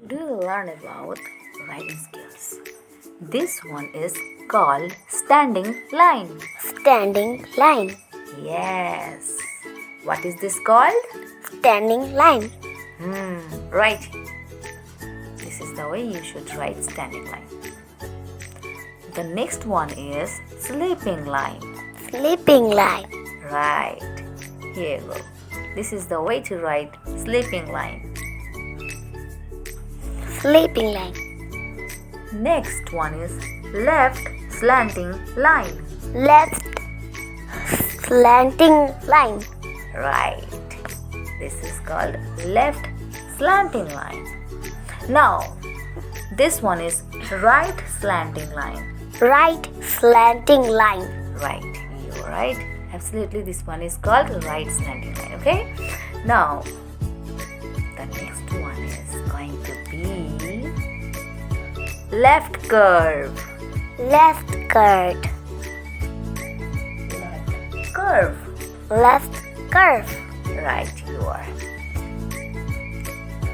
Today we'll learn about writing skills. This one is called standing line. Standing line. Yes. What is this called? Standing line. Right. This is the way you should write standing line. The next one is sleeping line. Sleeping line. Right. Here you go. This is the way to write sleeping line. Sleeping line. Next one is left slanting line. Left slanting line. Right. This is called left slanting line. Now, this one is right slanting line. Right slanting line. Right. You're right. Absolutely. This one is called right slanting line. Okay. Now, the next one is going to be left curve. Left curve. Left curve. Left curve. Right, you are.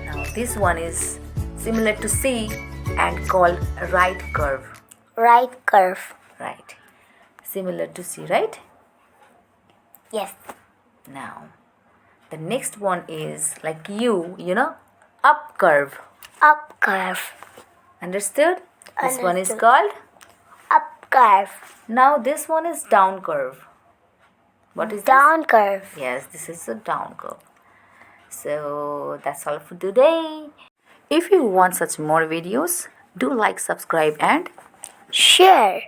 Now this one is similar to C and called right curve. Right curve. Right. Similar to C, right? Yes. Now, the next one is like up curve. Up curve. Understood? This one is Understood. called? Up curve. Now this one is down curve. What is Down curve. this? Yes, this is a down curve. So that's all for today. If you want such more videos, do like, subscribe and Share.